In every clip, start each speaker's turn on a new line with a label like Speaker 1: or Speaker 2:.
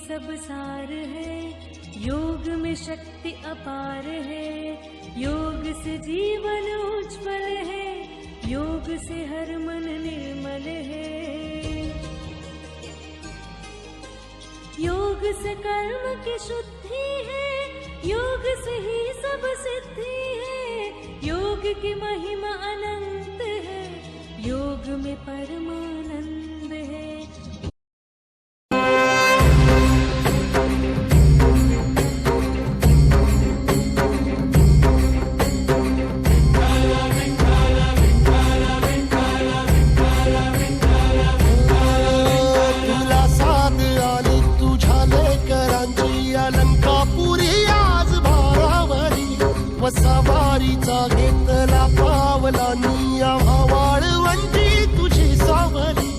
Speaker 1: सब सार है, योग में शक्ति अपार है, योग से जीवन उज्ज्वल है, योग से हर मन निर्मल है। योग से कर्म की शुद्धि है, योग से ही सब सिद्धि है, योग की महिमा अनंत है, योग में परमानंद है।
Speaker 2: सवारीचा घेतला पावला निया वाळवंटी तुझी सावली,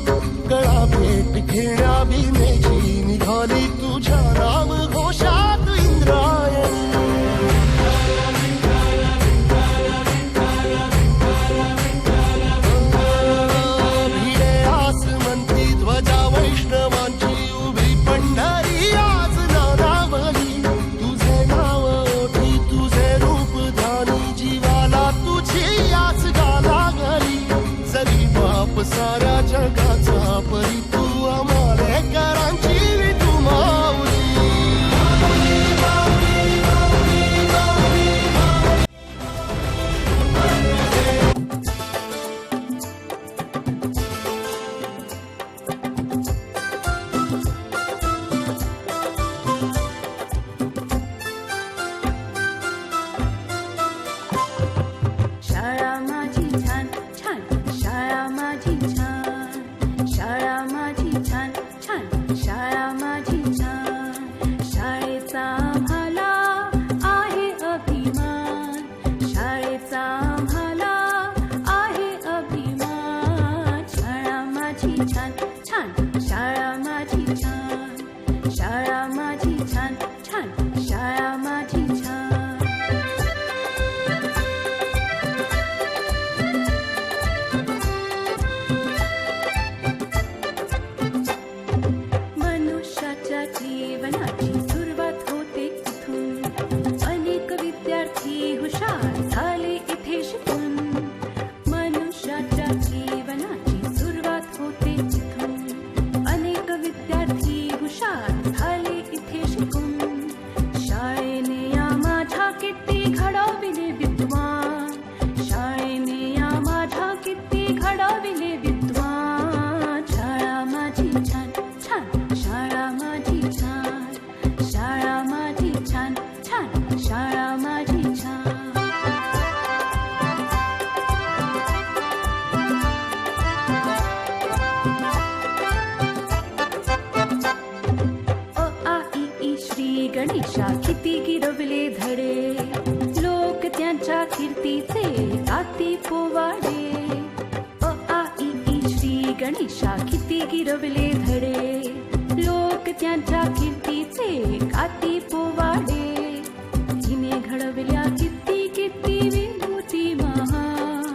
Speaker 2: गळा भेट घेण्या बिनेची निघाली तुझ्या नाम घोषात इंद्रायणी। भिडे आसमंती ध्वजा वैष्णवांची उभी पंढरी आज नानावली, तुझे नाव ओठी तुझे रूप जीवाला तुझी आस गाला गली, जरी बाप साऱ्या जगाचा परी तू आमालेकरांची विठू माऊली।
Speaker 1: गणेशा किती गिरवले धडे, लोक त्यांच्या कीर्तीचे गाती पोवाडे। अ आ इ ई श्री गणेशा किती गिरवले धडे, लोक त्यांच्या कीर्तीचे गाती पोवाडे। हिने घडविल्या किती किती विभूती महान,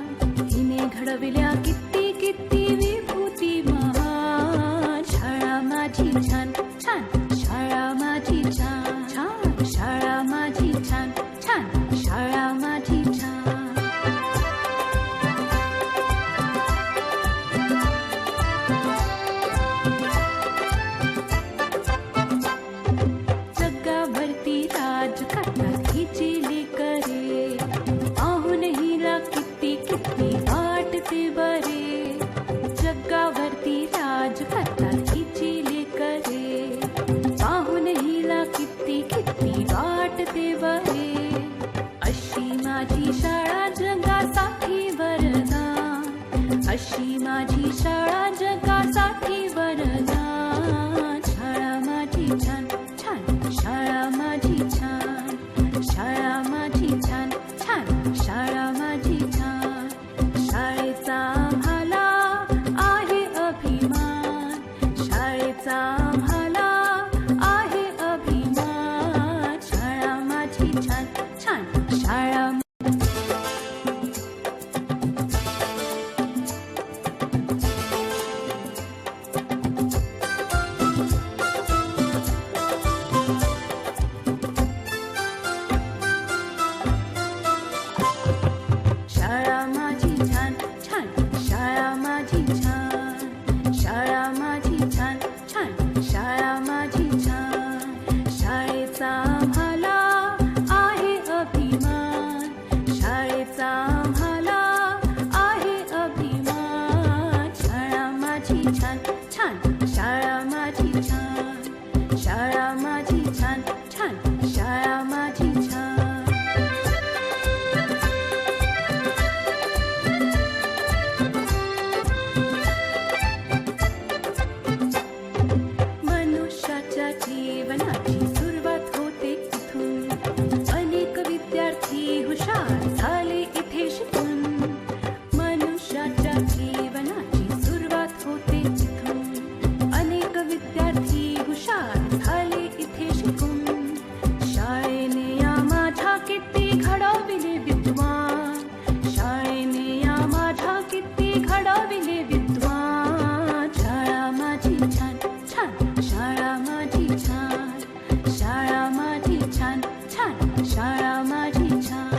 Speaker 1: हिने घडविल्या किती किती विभूती महान। शाळा माझी छान छान, शाळा माझी छान छान, शाळा माझी छान छान, शाळा माझी छान शाळा माझी छान. मनुष्याच्या जीवनाची सुरुवात होते इथून. अनेक विद्यार्थी हुशार झाले इथे शिकून. मनुष्याच्या जीवनाची सुरुवात होते इथून. अनेक विद्यार्थी हुशार झाले इथे शिकून. शाळेने या माझ्या किती घडविले विद्वान. शाळेने या माझ्या किती घडविले विद्वान. शाळा माझी छान छान शाळा माझी छान. शाळा माझी छान छान शाळा माझी छान.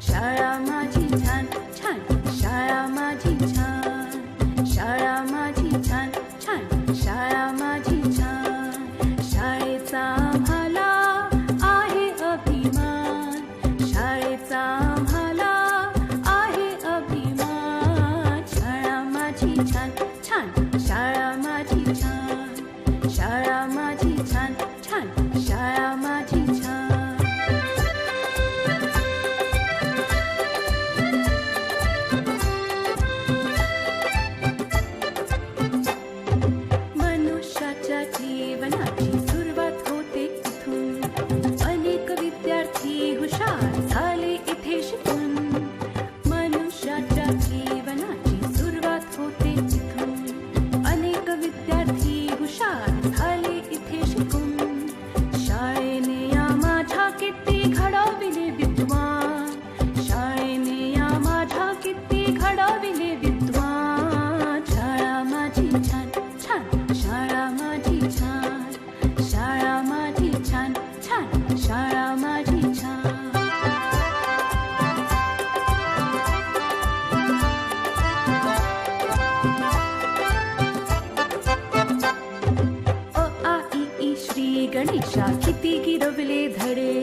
Speaker 1: शाळा माझी छान छान शाळा माझी छान. शाळा माझी छान छान शाळा माझी छान. शाळेचा आम्हाला आहे अभिमान. शाळेचा आम्हाला आहे अभिमान. शाळा माझी छान छान शाळा माझी छान. शाळा माझी छान छान शाळा माझी छान. मनुष्याच्या जीवनाची सुरुवात होते इथून. अनेक विद्यार्थी हुशार झाले इथे शिकून. मनुष्याच्या जीवनाची सुरुवात होते इथून. अनेक विद्यार्थी हुशार झाले इथे शिकून. शाळेने या माझ्या किती घडविले विद्वान. शाळेने या माझ्या किती घडविले विद्वान. शाळा माझी छान छान शाळा माझी छान. शाळा माझी छान छान शाळा माझी छान. अ आ इ ई श्री गणेशा किती गिरवले धडे.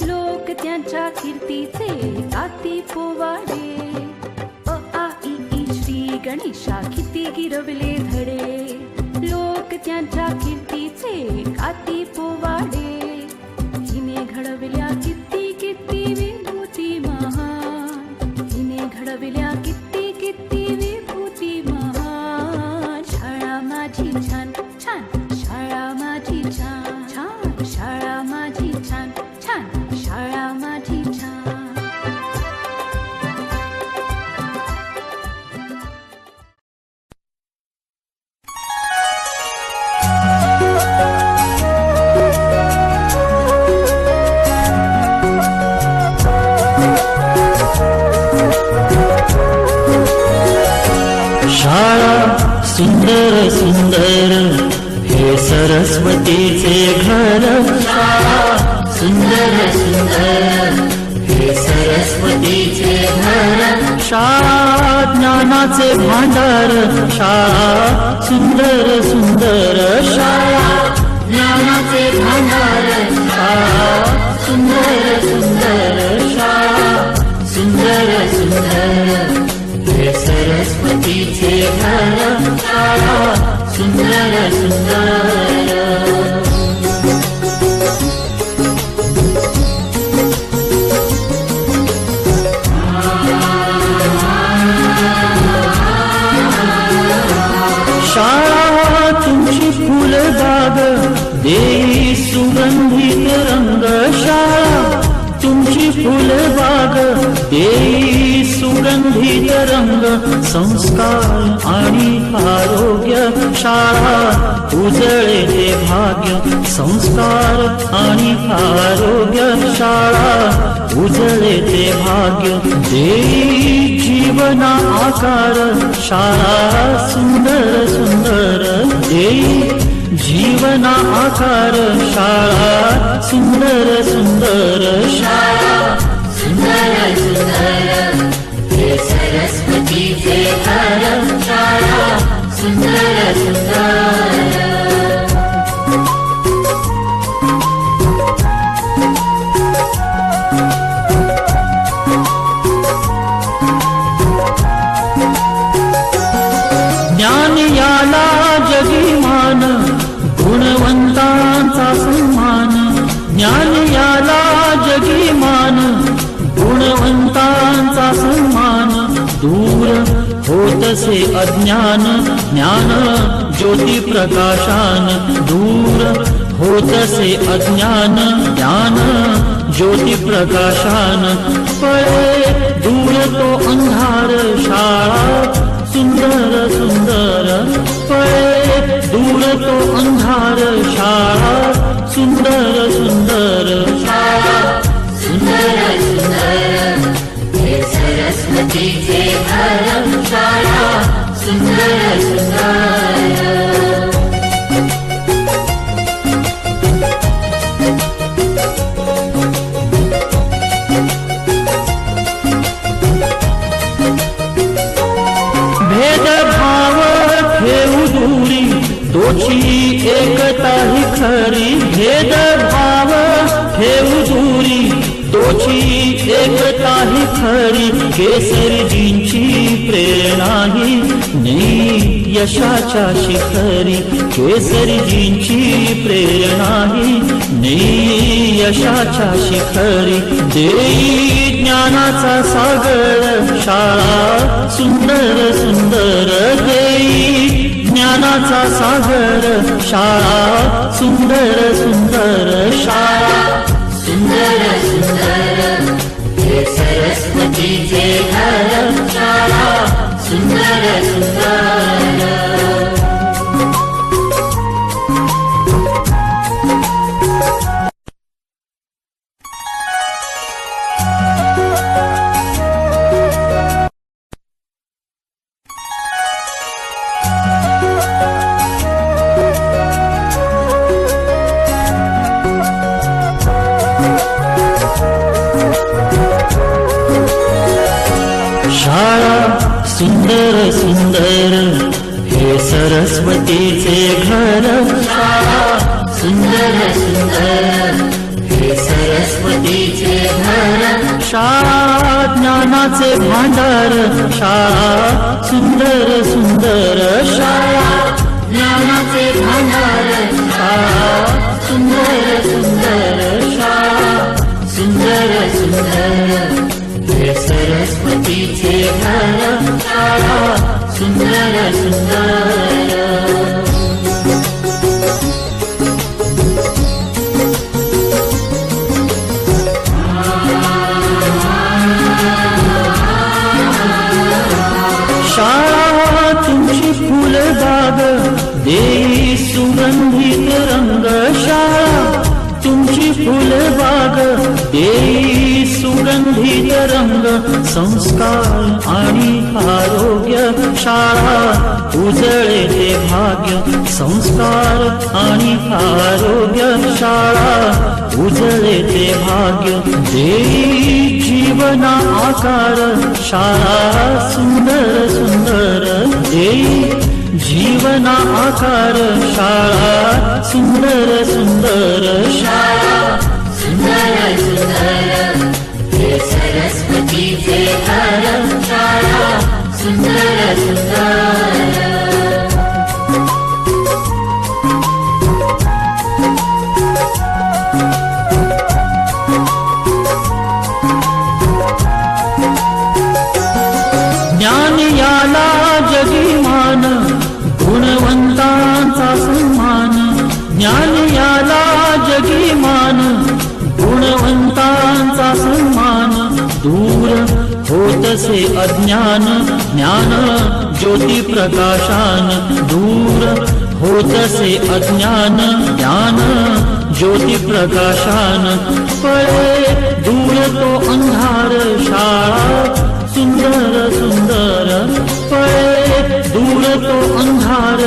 Speaker 1: लोक त्यांच्या कीर्तीचे गाती पोवाडे. अ आ इ ई श्री गणेशा किती गिरवले धडे. लोक त्यांच्या कीर्तीचे गाती पोवाडे. हिने घडविल्या किती किती विभूती महान. हिने घडविल्या किती किती विभूती महान. शाळा माझी छान छान शाळा माझी छान. छान शाळा माझी छान छान शाळा माझी छान.
Speaker 3: शाळा सुंदर सुंदर हे सरस्वतीचे घर. शाळा सुंदर सुंदर हे सरस्वतीचे घर. शाळा ज्ञानाचे भांडार. शाळा सुंदर सुंदर शाळा ज्ञानाचे भांडार. शाळा सुंदर सुंदर शाळा सुंदर सुंदर हे सरस्वतीचे घर. शाळा सुंदर सुंदर. शाळा तुमची फुलबाग देई सुगंधित रंग. शाळा तुमची फुलबाग देई सुगंधित रंग. संस्कार आणि आरोग्य शाळा उजळे ते भाग्य. संस्कार आणि आरोग्य शाळा उजळे ते भाग्य. देई जीवना आकार शाळा सुंदर सुंदर. देई जीवना आकार शाळा सुंदर सुंदर शाळा सुंदर सुंदर हे सरस्वतीचे घर. शाळा सुंदर सुंदर. होतसे अज्ञान ज्ञान ज्योती प्रकाशान दूर होतसे अज्ञान ज्ञान ज्योती प्रकाशान पळे दूर तो अंधार शाळा सुंदर सुंदर पळे दूर तो अंधार शाळा सुंदर सुंदर शाळा सुंदर सुंदर हे सरस्वतीचे घर शाळा सुंदर सुंदर भेदभाव ठेवू दूरी तोची एकता ही खरी भेदभाव ठेवू दूरी तोची एकता ही खरी केसरीजींची प्रेरणा ही नेई यशाच्या शिखरी केसरीजींची प्रेरणा ही नेई यशाच्या शिखरी देई ज्ञानाचा सागर शाळा सुंदर सुंदर देई ज्ञानाचा सागर शाळा सुंदर सुंदर शाळा सुंदर सुंदर हे सरस्वतीचे घर शाळा सुंदर सुंदर शाळा सुंदर सुंदर हे सरस्वतीचे घर शाळा सुंदर सुंदर हे सरस्वतीचे घर शाळा ज्ञानाचे भांडार शाळा सुंदर सुंदर शाळा ज्ञानाचे भांडार शाळा सुंदर सुंदर शाळा सुंदर सुंदर हे सरस्वतीचे घर शाळा सुंदर सुंदर शाळा तुमची फुलबाग देई सुगंधित रंग शाळा तुमची फुलबाग देई सुगंधित रंग संस्कार आणि आरोग्य शाळा उजळे ते भाग्य संस्कार आणि आरोग्य शाळा उजळे ते भाग्य देई जीवना आकार शाळा सुंदर सुंदर देई जीवना आकार शाळा सुंदर सुंदर शाळा सुंदर सुंदर हे सरस्वतीचे घर शाळा सुंदर सुंदर ज्ञान याला जगीमान गुणवंतांचा सन्मान ज्ञान याला जगीमान गुणवंतांचा सन्मान दूर होतसे अज्ञान ज्ञान ज्योती प्रकाशान दूर होतसे अज्ञान ज्ञान ज्योती प्रकाशान पळे दूर तो अंधार शाळा सुंदर सुंदर पळे दूर तो अंधार